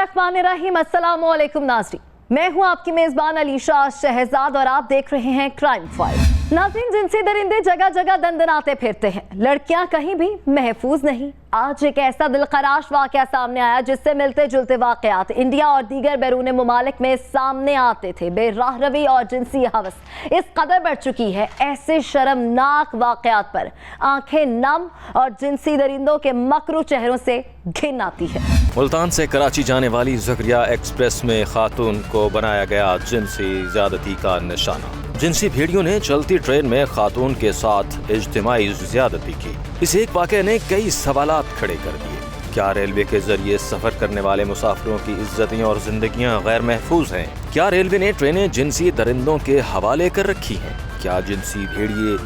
बिस्मिल्लाहिर्रहमानिर्रहीम। अस्सलामु अलैकुम नाज़रीन, मैं हूं आपकी मेज़बान अलीशा शहजाद और आप देख रहे हैं क्राइम फाइल। नाज़रीन, जिनसी दरिंदे जगह जगह दंदनाते फिरते हैं, लड़कियां कहीं भी महफूज नहीं। आज एक ऐसा दिलखराश वाक़या सामने आया जिससे मिलते जुलते वाक़यात इंडिया और दीगर बैरून मुमालिक में सामने आते थे। बेराहरवी और जिनसी हवस इस कदर बढ़ चुकी है, ऐसे शर्मनाक वाक़यात पर आंखें नम और जिनसी दरिंदों के मकरू चेहरों से घिन आती है। मुल्तान से कराची जाने वाली ज़करिया एक्सप्रेस में खातून को बनाया गया जिनसी ज़्यादती का निशाना। जिनसी भेड़ियों ने चलती ट्रेन में खातून के साथ इज्तिमाई ज़्यादती की। इस एक वाक़े ने कई सवालात खड़े कर दिए। क्या रेलवे के जरिए सफ़र करने वाले मुसाफिरों की इज्जतें और जिंदगियां गैर महफूज हैं? क्या रेलवे ने ट्रेनें जिनसी दरिंदों के हवाले कर रखी हैं? क्या जिनसी भेड़िए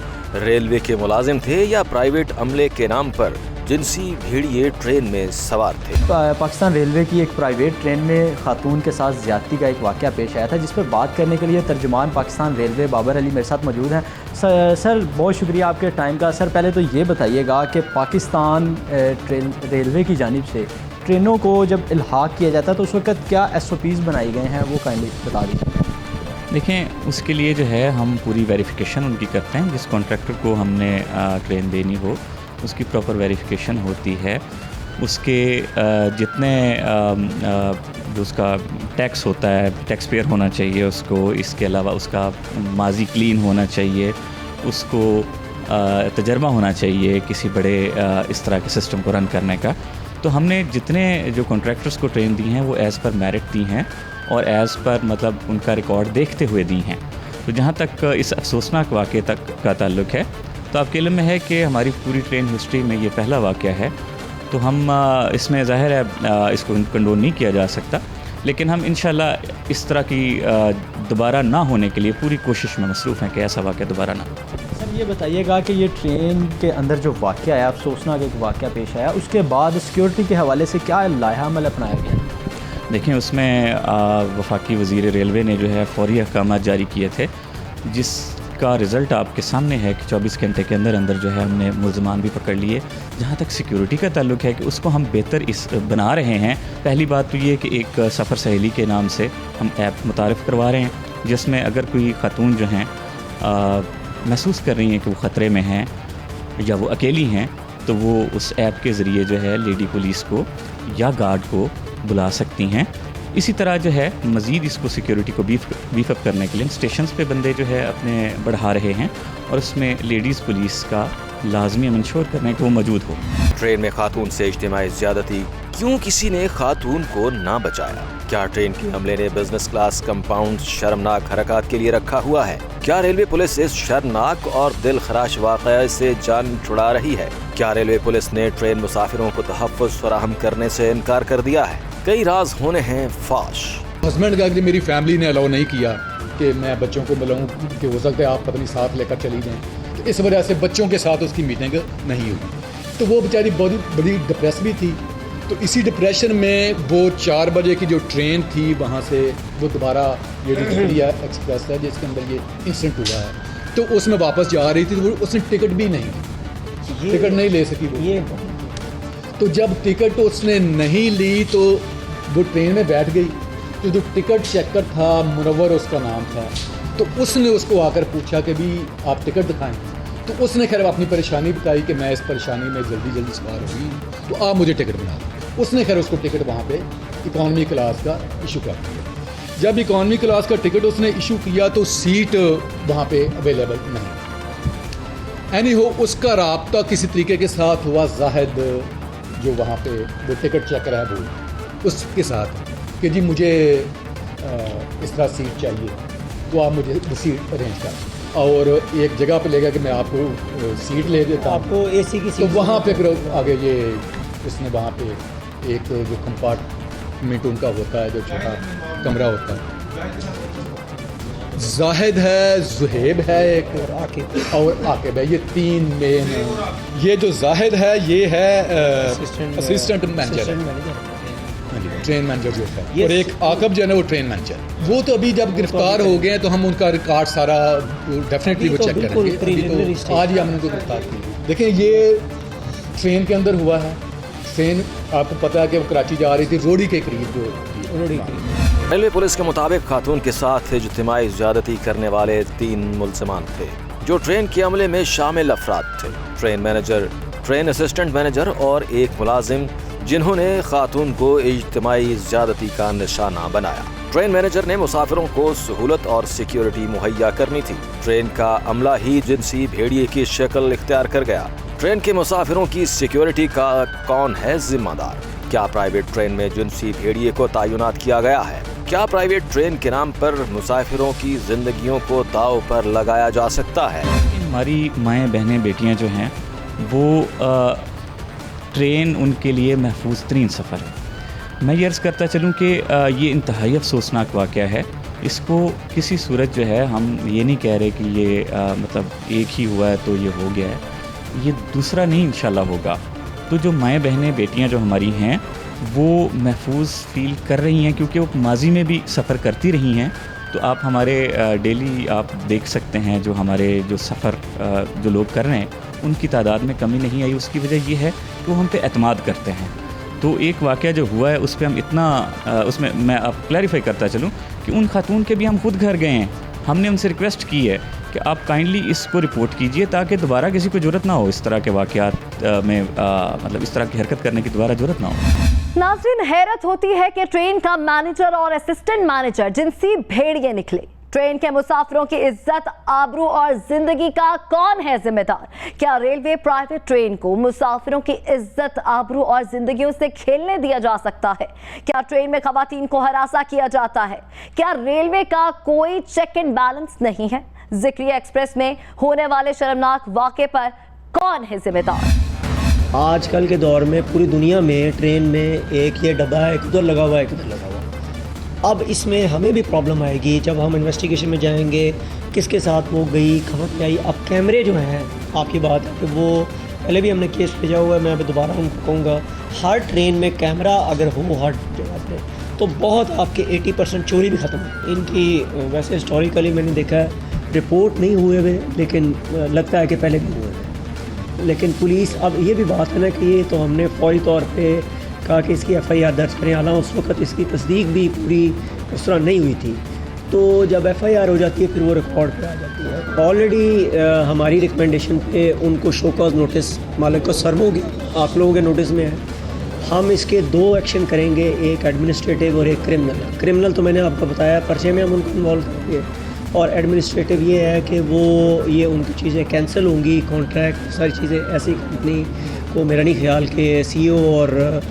रेलवे के मुलाजिम थे या प्राइवेट अमले के नाम पर जिनसी भेड़िए ट्रेन में सवार थे? पाकिस्तान रेलवे की एक प्राइवेट ट्रेन में खातून के साथ ज़्यादती का एक वाक़या पेश आया था, जिस पर बात करने के लिए तर्जुमान पाकिस्तान रेलवे बाबर अली मेरे साथ मौजूद हैं। सर बहुत शुक्रिया आपके टाइम का। सर पहले तो ये बताइएगा कि पाकिस्तान रेलवे की जानिब से ट्रेनों को जब इल्हाक किया जाता है तो उस वक्त क्या SOPs बनाए गए हैं, वो काइंडली बता दीजिए। देखें, उसके लिए जो है हम पूरी वेरिफिकेशन उनकी करते हैं। जिस कॉन्ट्रैक्टर को हमने ट्रेन देनी हो उसकी प्रॉपर वेरिफिकेशन होती है। उसके जितने जो उसका टैक्स होता है, टैक्स पेयर होना चाहिए उसको। इसके अलावा उसका माजी क्लीन होना चाहिए, उसको तजर्बा होना चाहिए किसी बड़े इस तरह के सिस्टम को रन करने का। तो हमने जितने जो कॉन्ट्रैक्टर्स को ट्रेन दी हैं वो एज़ पर मेरिट दी हैं और एज़ पर मतलब उनका रिकॉर्ड देखते हुए दी हैं। तो जहाँ तक इस अफसोसनाक वाक़े तक का ताल्लुक़ है, तो आपके इल्म में है कि हमारी पूरी ट्रेन हिस्ट्री में ये पहला वाक़या है। तो हम इसमें ज़ाहिर है इसको कंडोन नहीं किया जा सकता, लेकिन हम इंशाल्लाह इस तरह की दोबारा ना होने के लिए पूरी कोशिश में मसरूफ़ हैं कि ऐसा वाक़या दोबारा ना हो। सर ये बताइएगा कि ये ट्रेन के अंदर जो वाक़या आया, अफसोसनाक एक वाक़या पेश आया, उसके बाद सिक्योरिटी के हवाले से क्या लाइहा अमल अपनाया गया? देखें, उसमें वफाकी वज़ीर रेलवे ने जो है फ़ौरी अहकामात जारी किए थे, जिसका रिज़ल्ट आपके सामने है कि 24 घंटे के अंदर अंदर जो है हमने मुल्ज़मान भी पकड़ लिए। जहाँ तक सिक्योरिटी का ताल्लुक़ है कि उसको हम बेहतर बना रहे हैं। पहली बात तो ये कि एक सफ़र सहेली के नाम से हम ऐप मुतारिफ़ करवा रहे हैं, जिसमें अगर कोई ख़ातून जो हैं महसूस कर रही हैं कि वो ख़तरे में हैं या वो अकेली हैं, तो वो उस ऐप के ज़रिए जो है लेडी पुलिस को या गार्ड को बुला सकती हैं। इसी तरह जो है मज़ीद इसको सिक्योरिटी को बीफ अप करने के लिए स्टेशंस पे बंदे जो है अपने बढ़ा रहे हैं और उसमें लेडीज़ पुलिस का लाजमी इंश्योर करने को मौजूद हो। ट्रेन में खातून से इज्तिमाई ज़्यादती, क्यों किसी ने खातून को ना बचाया? क्या ट्रेन के अमले ने बिजनेस क्लास कंपाउंड शर्मनाक हरकत के लिए रखा हुआ है? क्या रेलवे पुलिस इस शर्मनाक और दिल खराश वाक़या से जान छुड़ा रही है? क्या रेलवे पुलिस ने ट्रेन मुसाफिरों को तहफ़्फ़ुज़ फराहम करने से इनकार कर दिया है? कई राज होने हैं फाश। हस्बैंड का कि मेरी फैमिली ने अलाउ नहीं किया कि मैं बच्चों को मिलाऊं, कि हो सकता है आप पत्नी साथ लेकर चली जाएं, तो इस वजह से बच्चों के साथ उसकी मीटिंग नहीं हुई। तो वो बेचारी बहुत बड़ी डिप्रेस भी थी। तो इसी डिप्रेशन में वो 4 बजे की जो ट्रेन थी वहाँ से वो दोबारा ये ज़करिया एक्सप्रेस है जिसके अंदर ये इंसिडेंट हुआ है, तो उसमें वापस जा रही थी। तो वो उसने टिकट भी नहीं, टिकट नहीं ले सकी वो। तो जब टिकट उसने नहीं ली तो वो ट्रेन में बैठ गई। तो जो टिकट चेकर था, मुनव्वर उसका नाम था, तो उसने उसको आकर पूछा कि भी आप टिकट दिखाएं। तो उसने खैर अपनी परेशानी बताई कि मैं इस परेशानी में जल्दी सवार हुई, तो आप मुझे टिकट बना दो। उसने खैर उसको टिकट वहाँ पे इकॉनमी क्लास का इशू कर दिया। जब इकॉनमी क्लास का टिकट उसने इशू किया तो सीट वहाँ पे अवेलेबल नहीं। एनी हो, उसका राब्ता किसी तरीके के साथ हुआ जाहिद, जो वहाँ पे वो टिकट चेकर है वो, उसके साथ कि जी मुझे इस तरह सीट चाहिए, तो आप मुझे सीट अरेंज कर, और एक जगह पे लेगा कि मैं आपको सीट ले देता हूँ, आपको AC की सीट। तो वहाँ पे फिर आगे ये उसने वहाँ पे एक जो कंपार्टमेंट उनका होता है, जो छोटा कमरा होता है, जाहिद है, जुहेब है एक, और आकिब है। ये 3 मेन। ये जो जाहिद है ये है असिस्टेंट मैनेजर, ट्रेन मैनेजर जो है, और एक आकब जो है ना वो ट्रेन मैनेजर। वो तो अभी जब गिरफ्तार हो गए हैं तो हम उनका रिकॉर्ड सारा डेफिनेटली वो चेक करेंगे। अभी तो आज ही हमने उनको गिरफ्तार किया। देखिए ये ट्रेन के अंदर हुआ है। ट्रेन आपको पता है कि वो कराची जा रही थी रोडी के करीब जो थी। रोडी के रेलवे पुलिस के मुताबिक खातून के साथ इज्तिमाई ज़्यादती करने वाले 3 मुलज़मान थे जो ट्रेन के अमले में शामिल अफराद थे। Train manager, train assistant manager और एक मुलाजिम जिन्होंने खातून को इज्तिमाई ज़्यादती का निशाना बनाया। ट्रेन मैनेजर ने मुसाफिरों को सहूलत और सिक्योरिटी मुहैया करनी थी। ट्रेन का अमला ही जिनसी भेड़िए की शक्ल इख्तियार कर गया। ट्रेन के मुसाफिरों की सिक्योरिटी का कौन है जिम्मेदार? क्या प्राइवेट ट्रेन में जिनसी भेड़िए को तैनात किया गया है? क्या प्राइवेट ट्रेन के नाम पर मुसाफिरों की जिंदगियों को दांव पर लगाया जा सकता है? हमारी माएँ बहनें बेटियाँ जो हैं वो ट्रेन उनके लिए महफूज तरीन सफ़र है। मैं ये अर्ज़ करता चलूँ कि ये इंतहाई अफसोसनाक वाक़या है। इसको किसी सूरत जो है हम ये नहीं कह रहे कि ये मतलब एक ही हुआ है तो ये हो गया है, ये दूसरा नहीं इंशाल्लाह होगा। तो जो माएँ बहनें बेटियाँ जो हमारी हैं वो महफूज फ़ील कर रही हैं क्योंकि वो माजी में भी सफ़र करती रही हैं। तो आप हमारे डेली आप देख सकते हैं जो हमारे जो सफ़र जो लोग कर रहे हैं उनकी तादाद में कमी नहीं आई। उसकी वजह ये है कि वो हम पे एतमाद करते हैं। तो एक वाक़या जो हुआ है उस पर हम इतना उसमें मैं अब क्लैरिफाई करता चलूँ कि उन खातून के भी हम खुद घर गए हैं। हमने उनसे रिक्वेस्ट की है कि आप काइंडली इसको रिपोर्ट कीजिए ताकि दोबारा किसी को ज़रूरत ना हो इस तरह के वाक़यात में मतलब इस तरह की हरकत करने की दोबारा ज़रूरत ना हो। नाज़रीन, हैरत होती है कि ट्रेन का मैनेजर और असिस्टेंट मैनेजर जिनसी भेड़िए निकले। ट्रेन के मुसाफिरों की इज्जत, आबरू और जिंदगी का कौन है जिम्मेदार? क्या रेलवे प्राइवेट ट्रेन को मुसाफिरों की इज्जत, आबरू और जिंदगियों से खेलने दिया जा सकता है? क्या ट्रेन में खवातीन को हरासा किया जाता है? क्या रेलवे का कोई चेक एंड बैलेंस नहीं है? ज़िक्रिया एक्सप्रेस में होने वाले शर्मनाक वाक़े पर कौन है जिम्मेदार? आजकल के दौर में पूरी दुनिया में ट्रेन में एक ये डब्बा है, एक उधर लगा हुआ है, एक उधर लगा हुआ है। अब इसमें हमें भी प्रॉब्लम आएगी जब हम इन्वेस्टिगेशन में जाएंगे, किसके साथ वो गई, खबर पे आई। अब कैमरे जो हैं, आपकी बात है कि वो पहले भी हमने केस भेजा हुआ है, मैं अभी दोबारा उनको कहूँगा, हर ट्रेन में कैमरा अगर हो हर जगह पे तो बहुत आपके 80% चोरी भी ख़त्म है। इनकी वैसे हिस्टोरिकली मैंने देखा है रिपोर्ट नहीं हुए हुए, लेकिन लगता है कि पहले भी हुए हुए। लेकिन पुलिस, अब ये भी बात है ना कि ये तो हमने फौरी तौर पे कहा कि इसकी FIR दर्ज करें, हालांकि उस वक्त इसकी तस्दीक भी पूरी उस तरह नहीं हुई थी। तो जब FIR हो जाती है फिर वो रिकॉर्ड पे आ जाती है। ऑलरेडी हमारी रिकमेंडेशन पे उनको शो कॉज नोटिस मालिक को सर्व होगी, आप लोगों के नोटिस में है। हम इसके 2 एक्शन करेंगे, एक एडमिनिस्ट्रेटिव और एक क्रिमिनल। क्रिमिनल तो मैंने आपको बताया, पर्चे में हम उनको इन्वॉल्व करेंगे, और एडमिनिस्ट्रेटिव ये है कि वो ये उनकी चीज़ें कैंसिल होंगी, कॉन्ट्रैक्ट सारी चीज़ें। ऐसी कंपनी को मेरा नहीं ख्याल कि CEO और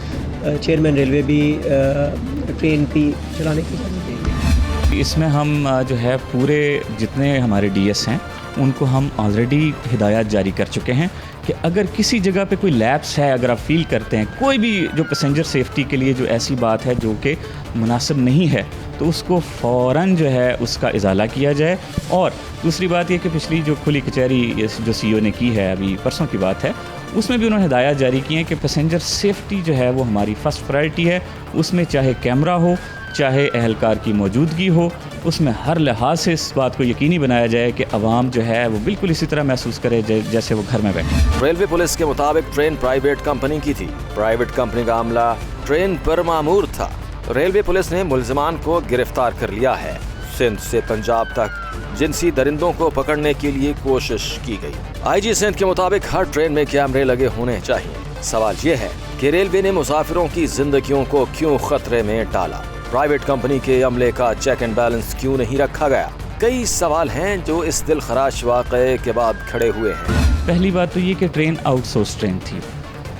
चेयरमैन रेलवे भी ट्रेन भी चलाने की इजाज़त देंगे। इसमें हम जो है पूरे जितने हमारे DS हैं उनको हम ऑलरेडी हिदायत जारी कर चुके हैं कि अगर किसी जगह पे कोई लैप्स है, अगर आप फील करते हैं कोई भी जो पैसेंजर सेफ्टी के लिए जो ऐसी बात है जो कि मुनासिब नहीं है, तो उसको फ़ौरन जो है उसका इजाला किया जाए। और दूसरी बात ये कि पिछली जो खुली कचहरी जो CEO ने की है, अभी परसों की बात है, उसमें भी उन्होंने हिदायत जारी की है कि पैसेंजर सेफ्टी जो है वो हमारी फ़र्स्ट प्रायोरिटी है। उसमें चाहे कैमरा हो, चाहे अहलकार की मौजूदगी हो, उसमें हर लिहाज से इस बात को यकीनी बनाया जाए कि अवाम जो है वो बिल्कुल इसी तरह महसूस करे जैसे वो घर में बैठे। रेलवे पुलिस के मुताबिक ट्रेन प्राइवेट कंपनी की थी। प्राइवेट कंपनी का अमला ट्रेन पर मामूर था। रेलवे पुलिस ने मुलजमान को गिरफ्तार कर लिया है। सिंध से पंजाब तक जिनसी दरिंदों को पकड़ने के लिए कोशिश की गई। IG सिंध के मुताबिक हर ट्रेन में कैमरे लगे होने चाहिए। सवाल ये है कि रेलवे ने मुसाफिरों की जिंदगियों को क्यों खतरे में डाला? प्राइवेट कंपनी के अमले का चेक एंड बैलेंस क्यों नहीं रखा गया? कई सवाल हैं जो इस दिलखराश वाक़े के बाद खड़े हुए हैं। पहली बात तो ये कि ट्रेन आउटसोर्स ट्रेन थी,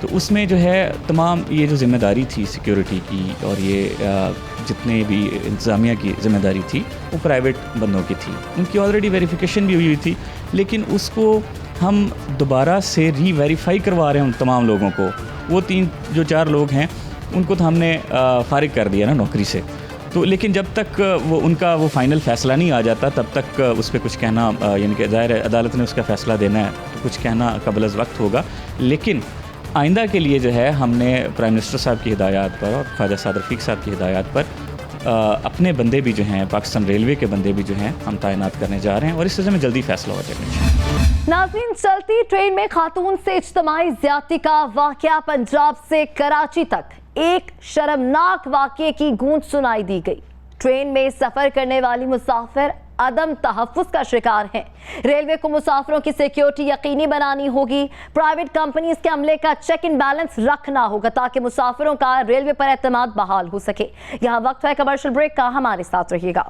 तो उसमें जो है तमाम ये जो जिम्मेदारी थी सिक्योरिटी की और ये जितने भी इंतज़ामिया की जिम्मेदारी थी वो प्राइवेट बंदों की थी। उनकी ऑलरेडी वेरिफिकेशन भी हुई थी, लेकिन उसको हम दोबारा से री-वेरीफाई करवा रहे हैं उन तमाम लोगों को। वो 3-4 लोग हैं उनको तो हमने फारिग कर दिया ना नौकरी से। तो लेकिन जब तक वो उनका वो फ़ाइनल फ़ैसला नहीं आ जाता तब तक उस पर कुछ कहना, यानी कि ज़ाहिर है अदालत ने उसका फ़ैसला देना है तो कुछ कहना कबल अज़ वक्त होगा। लेकिन आइंदा के लिए जो है हमने प्राइम मिनिस्टर साहब की हिदायत पर और ख्वाजा साद रफ़ीक साहब की हिदायत पर अपने बंदे भी जो हैं, पाकिस्तान रेलवे के बंदे भी जो हैं हम तैनात करने जा रहे हैं और इस सिलसिले में जल्दी फ़ैसला हो जाएगा। नाज़रीन, चलती ट्रेन में खातून से इज्तिमाई ज़्यादती का वाक़या। पंजाब से कराची तक एक शर्मनाक वाक़ये की गूंज सुनाई दी गई। ट्रेन में सफ़र करने वाली मुसाफिर अदम तहफ़्फ़ुज़ का शिकार हैं। रेलवे को मुसाफिरों की सिक्योरिटी यकीनी बनानी होगी। प्राइवेट कंपनीज के अमले का चेक इन बैलेंस रखना होगा ताकि मुसाफिरों का रेलवे पर एतमाद बहाल हो सके। यहाँ वक्त है कमर्शियल ब्रेक का, हमारे साथ रहिएगा।